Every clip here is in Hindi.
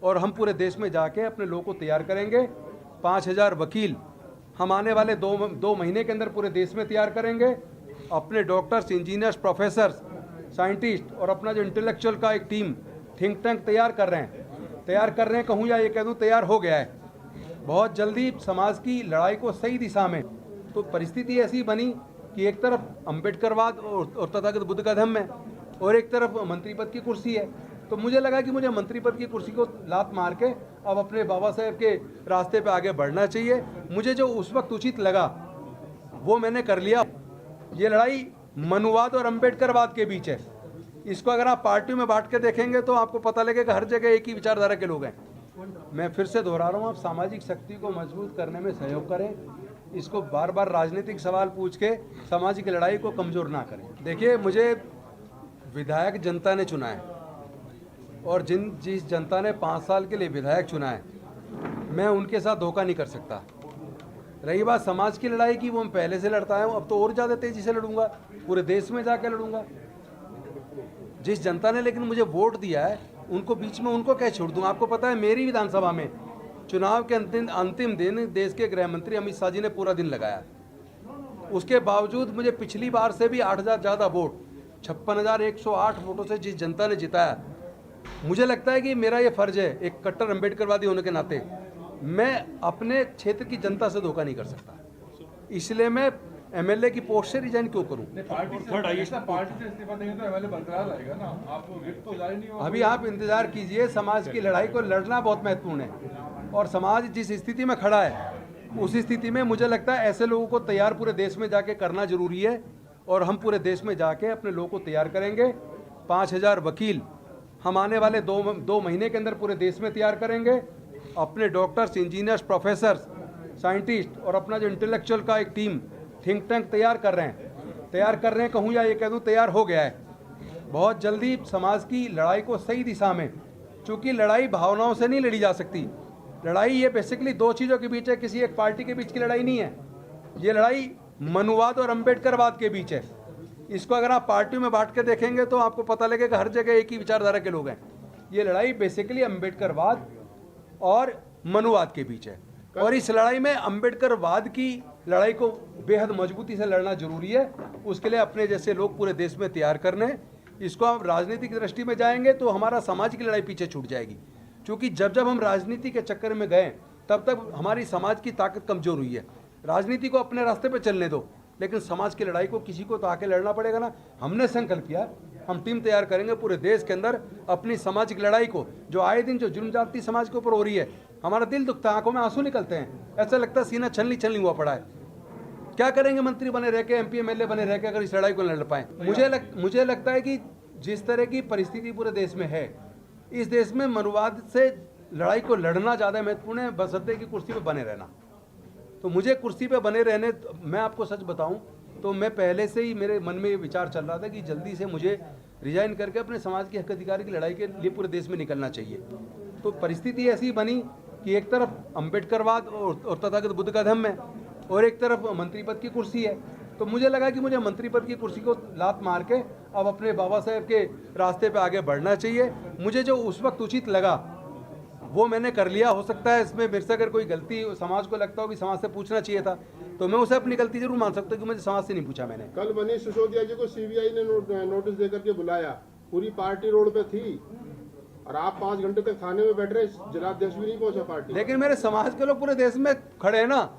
और हम पूरे देश में जाके अपने लोगों को तैयार करेंगे। 5000 वकील हम आने वाले दो महीने के अंदर पूरे देश में तैयार करेंगे। अपने डॉक्टर्स, इंजीनियर्स, प्रोफेसर्स, साइंटिस्ट और अपना जो इंटेलेक्चुअल का एक टीम, थिंक टैंक तैयार कर रहे हैं कहूँ या ये कह दूँ तैयार हो गया है। बहुत जल्दी समाज की लड़ाई को सही दिशा में, तो परिस्थिति ऐसी बनी कि एक तरफ अम्बेडकरवाद और तथागत बुद्ध का धम्म है और एक तरफ मंत्री पद की कुर्सी है। तो मुझे लगा कि मुझे मंत्री पद की कुर्सी को लात मार के अब अपने बाबा साहेब के रास्ते पे आगे बढ़ना चाहिए। मुझे जो उस वक्त उचित लगा वो मैंने कर लिया। ये लड़ाई मनुवाद और अम्बेडकरवाद के बीच है। इसको अगर आप पार्टियों में बांट के देखेंगे तो आपको पता लगेगा हर जगह एक ही विचारधारा के लोग हैं। मैं फिर से दोहरा रहा हूँ, आप सामाजिक शक्ति को मजबूत करने में सहयोग करें। इसको बार बार राजनीतिक सवाल पूछ के सामाजिक लड़ाई को कमज़ोर ना करें। देखिए, मुझे विधायक जनता ने चुना है और जिस जनता ने 5 साल के लिए विधायक चुना है, मैं उनके साथ धोखा नहीं कर सकता। रही बात समाज की लड़ाई की, वो मैं पहले से लड़ता हूँ, अब तो और ज़्यादा तेज़ी से लड़ूंगा, पूरे देश में जाकर लड़ूंगा। जिस जनता ने लेकिन मुझे वोट दिया है उनको बीच में उनको क्या छोड़ दूँ। आपको पता है मेरी विधानसभा में चुनाव के अंतिम दिन देश के गृह मंत्री अमित शाह जी ने पूरा दिन लगाया। उसके बावजूद मुझे पिछली बार से भी 8000 ज़्यादा वोट, 56,108 वोटों से जिस जनता ने जिताया, मुझे लगता है कि मेरा ये फर्ज है एक कट्टर अम्बेडकरवादी होने के नाते, मैं अपने क्षेत्र की जनता से धोखा नहीं कर सकता। इसलिए मैं एमएलए की पोस्ट से रिजाइन क्यों करूं? पार्टी से इस्तीफा देंगे तो एमएलए बरकरार रहेगा ना, आप रिक्त तो जारी नहीं हो। अभी आप इंतजार कीजिए। समाज की लड़ाई को लड़ना बहुत महत्वपूर्ण है और समाज जिस स्थिति में खड़ा है उस स्थिति में मुझे लगता है ऐसे लोगों को तैयार पूरे देश में जाके करना जरूरी है और हम पूरे देश में जाके अपने लोगों को तैयार करेंगे। 5000 वकील हम आने वाले दो महीने के अंदर पूरे देश में तैयार करेंगे। अपने डॉक्टर्स, इंजीनियर्स, प्रोफेसर्स, साइंटिस्ट और अपना जो इंटेलेक्चुअल का एक टीम, थिंक टैंक तैयार कर रहे हैं कहूँ या ये कह दूँ तैयार हो गया है। बहुत जल्दी समाज की लड़ाई को सही दिशा में, चूँकि लड़ाई भावनाओं से नहीं लड़ी जा सकती। लड़ाई ये बेसिकली दो चीज़ों के बीच है, किसी एक पार्टी के बीच की लड़ाई नहीं है। ये लड़ाई मनुवाद और अम्बेडकरवाद के बीच है। इसको अगर आप पार्टियों में बांट के देखेंगे तो आपको पता लगेगा हर जगह एक ही विचारधारा के लोग हैं। ये लड़ाई बेसिकली अम्बेडकरवाद और मनुवाद के बीच है और इस लड़ाई में अम्बेडकरवाद की लड़ाई को बेहद मजबूती से लड़ना जरूरी है। उसके लिए अपने जैसे लोग पूरे देश में तैयार करने। इसको हम राजनीतिक दृष्टि में जाएंगे तो हमारा समाज की लड़ाई पीछे छूट जाएगी, क्योंकि जब हम राजनीति के चक्कर में गए तब तक हमारी समाज की ताकत कमजोर हुई है। राजनीति को अपने रास्ते पे चलने दो, लेकिन समाज की लड़ाई को किसी को तो आके लड़ना पड़ेगा ना। हमने संकल्प किया, हम टीम तैयार करेंगे पूरे देश के अंदर अपनी सामाजिक लड़ाई को, जो आए दिन जो जुर्म जाति समाज के ऊपर हो रही है, हमारा दिल दुखता है, आंखों में आंसू निकलते हैं, ऐसा लगता है सीना छलनी हुआ पड़ा है। क्या करेंगे मंत्री बने रह के, एमपी एमएलए बने रह के अगर इस लड़ाई को लड़ पाए? मुझे लगता है कि जिस तरह की परिस्थिति पूरे देश में है, इस देश में मनुवाद से लड़ाई को लड़ना ज़्यादा महत्वपूर्ण है बशर्ते की कुर्सी पे बने रहना। तो मुझे कुर्सी पे बने रहने, मैं आपको सच बताऊं तो मैं पहले से ही मेरे मन में ये विचार चल रहा था कि जल्दी से मुझे रिजाइन करके अपने समाज के हक अधिकार की लड़ाई के लिए पूरे देश में निकलना चाहिए। तो परिस्थिति ऐसी बनी कि एक तरफ अम्बेडकरवाद और तथागत बुद्ध का धम्म है और एक तरफ मंत्री पद की कुर्सी है। तो मुझे लगा कि मुझे मंत्री पद की कुर्सी को लात मार के अब अपने बाबा साहेब के रास्ते पे आगे बढ़ना चाहिए। मुझे जो उस वक्त उचित लगा वो मैंने कर लिया। हो सकता है इसमें मेरे से अगर कोई गलती समाज को लगता हो कि समाज से पूछना चाहिए था, तो मैं उसे अपनी गलती जरूर मान सकता हूँ कि मुझे समाज से नहीं पूछा मैंने। कल मनीष सिसोदिया जी को सीबीआई ने नोटिस देकर के बुलाया, पूरी पार्टी रोड पे थी और आप 5 घंटे तक थाने में बैठ रहे, जिलाध्यक्ष भी नहीं पहुंचा पार्टी। लेकिन मेरे समाज के लोग पूरे देश में खड़े हैं ना,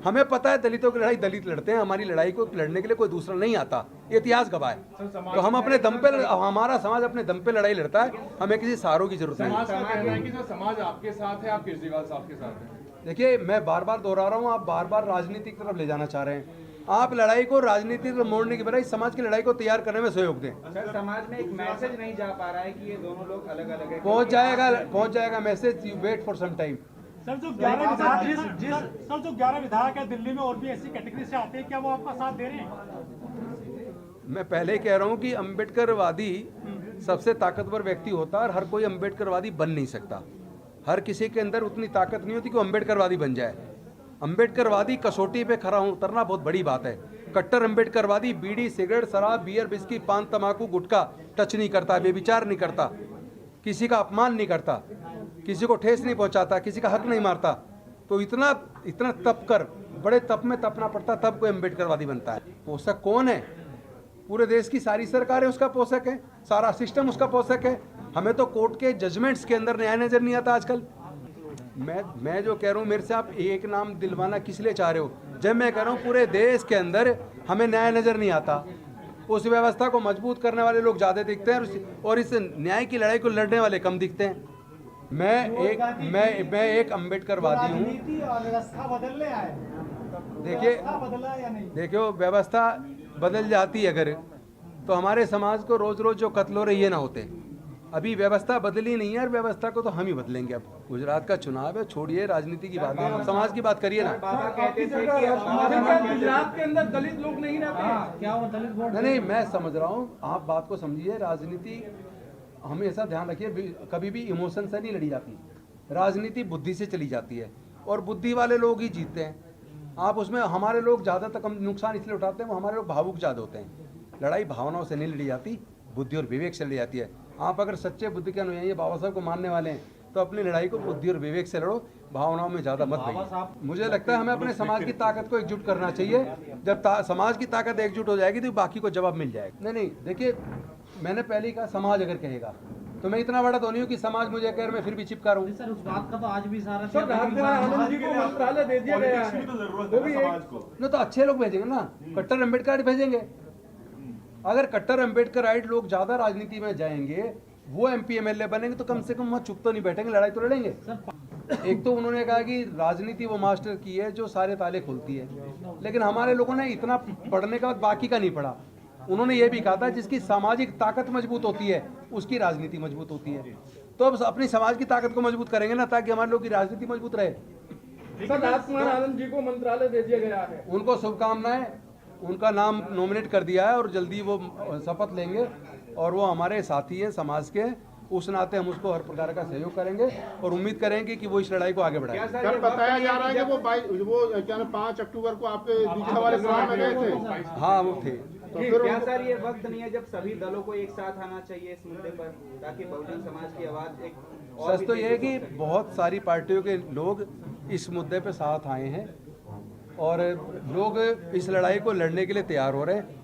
हमें पता है दलितों की लड़ाई दलित लड़ते हैं, हमारी लड़ाई को लड़ने के लिए कोई दूसरा नहीं आता, ये इतिहास गवाह है। तो हम अपने दम पे, हमारा समाज अपने दम पे लड़ाई लड़ता है, हमें किसी सहारों की जरूरत नहीं। समाज आपके साथ है, आप केजरीवाल साहब के साथ हैं। देखिए, मैं बार बार दोहरा रहा हूँ, आप बार बार राजनीति की तरफ ले जाना चाह रहे हैं। आप लड़ाई को राजनीति में मोड़ने की बजाय समाज की लड़ाई को तैयार करने में सहयोग दें। सर, समाज में एक मैसेज नहीं जा पा रहा है कि ये दोनों लोग अलग अलग हैं। पहुंच जाएगा message, you wait for some time. Sir, जो 11 विधायक है दिल्ली में और भी ऐसी कैटेगरी से आते हैं, क्या वो आपका साथ दे रहे हैं? मैं पहले कह रहा हूं कि अम्बेडकरवादी सबसे ताकतवर व्यक्ति होता है और हर कोई अम्बेडकरवादी बन नहीं सकता। हर किसी के अंदर उतनी ताकत नहीं होती कि वो अम्बेडकरवादी बन जाए। अम्बेडकरवादी कसौटी पे खड़ा उतरना बहुत बड़ी बात है। कट्टर अम्बेडकरवादी बीड़ी, सिगरेट, शराब, बियर, बिस्की, पान, तंबाकू, गुटखा टच नहीं करता, बेविचार नहीं करता, किसी का अपमान नहीं करता। किसी को ठेस नहीं पहुंचाता, किसी का हक नहीं मारता, तो इतना इतना तप कर, बड़े तप में तपना पड़ता, तब कोई अम्बेडकरवादी बनता है। पोषक कौन है? पूरे देश की सारी सरकारें उसका पोषक है, सारा सिस्टम उसका पोषक है। हमें तो कोर्ट के जजमेंट्स के अंदर न्याय नजर नहीं आता आजकल। मैं जो कह रहा हूँ, मेरे से आप एक नाम दिलवाना किस लिए चाह रहे हो? जब मैं कह रहा हूँ पूरे देश के अंदर हमें न्याय नजर नहीं आता, उस व्यवस्था को मजबूत करने वाले लोग ज़्यादा दिखते हैं और इस न्याय की लड़ाई को लड़ने वाले कम दिखते हैं। मैं एक अम्बेडकरवादी हूँ। व्यवस्था बदलने आए, बदला या नहीं? देखियो, व्यवस्था बदल जाती अगर, तो हमारे समाज को रोज रोज जो कत्ल हो रहे ये ना होते। अभी व्यवस्था बदली नहीं है, और व्यवस्था को तो हम ही बदलेंगे। अब गुजरात का चुनाव है, छोड़िए राजनीति की बात है, समाज की बात करिए ना। बाबा कहते थे कि गुजरात के अंदर दलित लोग नहीं रहते, क्या वो दलित वोट? नहीं, मैं समझ रहा हूँ, आप बात को समझिए। राजनीति हमेशा ध्यान रखिए, कभी भी इमोशन से नहीं लड़ी जाती। राजनीति बुद्धि से चली जाती है, और बुद्धि वाले लोग ही जीतते हैं। आप उसमें, हमारे लोग ज़्यादा तक नुकसान इसलिए उठाते हैं, वो हमारे लोग भावुक ज़्यादा होते हैं। लड़ाई भावनाओं से नहीं लड़ी जाती, बुद्धि और विवेक से लड़ी जाती है। आप अगर सच्चे बुद्धि के अनुयायी बाबा साहब को मानने वाले हैं, तो अपनी लड़ाई को बुद्धि और विवेक से लड़ो, भावनाओं में ज़्यादा मत रहिए। मुझे लगता है हमें अपने समाज की ताकत को एकजुट करना चाहिए। जब समाज की ताकत एकजुट हो जाएगी तो बाकी को जवाब मिल जाएगा। नहीं, देखिए, मैंने पहले कहा, समाज अगर कहेगा तो मैं इतना बड़ा तो नहीं हूँ कि समाज मुझे कह, मैं फिर भी चिपका रहा हूँ। सर, उस बात का तो आज भी सारा आनंद जी को मंत्रालय दे दिया गया है, वो भी नहीं तो अच्छे लोग भेजेंगे ना, कट्टर अम्बेडकर भेजेंगे। अगर कट्टर अम्बेडकराइट लोग ज्यादा राजनीति में जाएंगे, वो MP MLA बनेंगे, तो कम से कम वहाँ चुप तो नहीं बैठेंगे, लड़ाई तो लड़ेंगे। एक तो उन्होंने कहा कि राजनीति वो मास्टर की है जो सारे ताले खोलती है, लेकिन हमारे लोगों ने इतना पढ़ने के बाद बाकी का नहीं पढ़ा। उन्होंने ये भी कहा था जिसकी सामाजिक ताकत मजबूत होती है उसकी राजनीति मजबूत होती है। तो अब अपनी समाज की ताकत को मजबूत करेंगे ना, ताकि हमारे लोग की राजनीति मजबूत रहे। सर, राजकुमार आनंद जी को मंत्रालय दे दिया गया है, उनको शुभकामनाएं, उनका नाम नॉमिनेट कर दिया है और जल्दी वो शपथ लेंगे, और वो हमारे साथी हैं समाज के, उस नाते हम उसको हर प्रकार का सहयोग करेंगे और उम्मीद करेंगे कि वो इस लड़ाई को आगे बढ़ाएंगे। सर, बताया जा रहा है कि वो 5 अक्टूबर को आपके दीक्षा वाले सभा में गए थे। हाँ, वो थे। तो फिर क्या सर, ये वक्त नहीं है जब सभी दलों को एक साथ आना चाहिए इस मुद्दे पर, ताकि बहुजन समाज की आवाज एक और सच तो ये है कि बहुत सारी पार्टियों के लोग इस मुद्दे पे साथ आए हैं और लोग इस लड़ाई को लड़ने के लिए तैयार हो रहे हैं।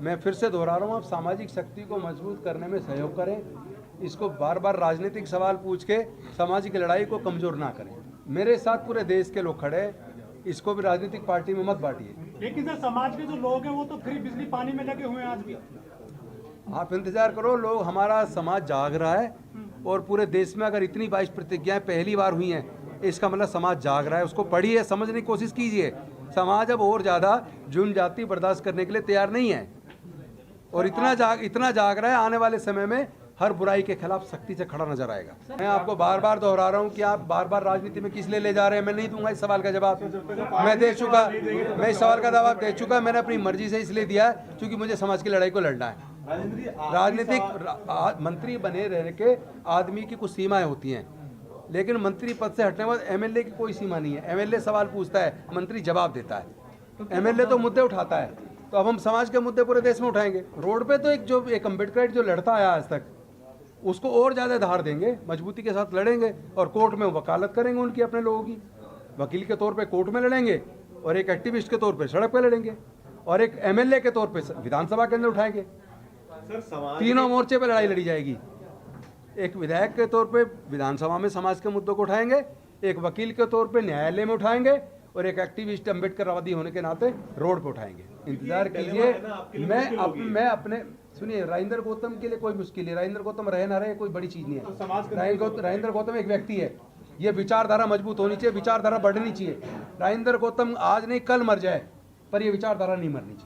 मैं फिर से दोहरा रहा हूँ, आप सामाजिक शक्ति को मजबूत करने में सहयोग करें, इसको बार बार राजनीतिक सवाल पूछ के सामाजिक लड़ाई को कमजोर ना करें। मेरे साथ पूरे देश के लोग खड़े हैं, इसको भी राजनीतिक पार्टी में मत बांटिए। लेकिन सर, समाज के जो लोग हैं वो तो फ्री बिजली पानी में लगे हुए हैं आज भी। आप इंतजार करो, लोग, हमारा समाज जाग रहा है, और पूरे देश में अगर इतनी 22 प्रतिज्ञाएं पहली बार हुई हैं, इसका मतलब समाज जाग रहा है। उसको पढ़िए, समझने की कोशिश कीजिए। समाज अब और ज़्यादा जुन जाति बर्दाश्त करने के लिए तैयार नहीं है, और इतना जाग रहा है, आने वाले समय में हर बुराई के खिलाफ सख्ती से खड़ा नजर आएगा। मैं आपको बार बार दोहरा रहा हूँ कि आप बार बार राजनीति में किस लिए ले जा रहे हैं। मैं नहीं दूंगा इस सवाल का जवाब, मैं दे चुका, मैं इस सवाल का जवाब दे चुका। मैंने अपनी मर्जी से इसलिए दिया है क्योंकि मुझे समाज की लड़ाई को लड़ना है। राजनीतिक मंत्री बने रहने के आदमी की कुछ सीमाएं होती हैं, लेकिन मंत्री पद से हटने के बाद MLA की कोई सीमा नहीं है। MLA सवाल पूछता है, मंत्री जवाब देता है। MLA तो मुद्दे उठाता है, तो अब हम समाज के मुद्दे पूरे देश में उठाएंगे। रोड पे तो एक अम्बेडकर जो लड़ता आया आज तक, उसको और ज़्यादा धार देंगे, मजबूती के साथ लड़ेंगे, और कोर्ट में वकालत करेंगे उनकी, अपने लोगों की। वकील के तौर पे कोर्ट में लड़ेंगे, और एक एक्टिविस्ट के तौर पे सड़क पे लड़ेंगे, और एक MLA के तौर पे विधानसभा के अंदर उठाएंगे। तीनों मोर्चे पे लड़ाई लड़ी जाएगी। एक विधायक के तौर पे विधानसभा में समाज के मुद्दों को उठाएंगे, एक वकील के तौर पे न्यायालय में उठाएंगे, और एक एक्टिविस्ट अम्बेडकरवादी होने के नाते रोड पे उठाएंगे। इंतजार कीजिए। मैं अपने, सुनिए, राजेंद्र गौतम के लिए कोई मुश्किल है, राजेंद्र गौतम रहे ना रहे कोई बड़ी चीज नहीं है। राजेंद्र गौतम एक व्यक्ति है, ये विचारधारा मजबूत होनी चाहिए, विचारधारा बढ़नी चाहिए। राजेंद्र गौतम आज नहीं कल मर जाए, पर ये विचारधारा नहीं मरनी चाहिए।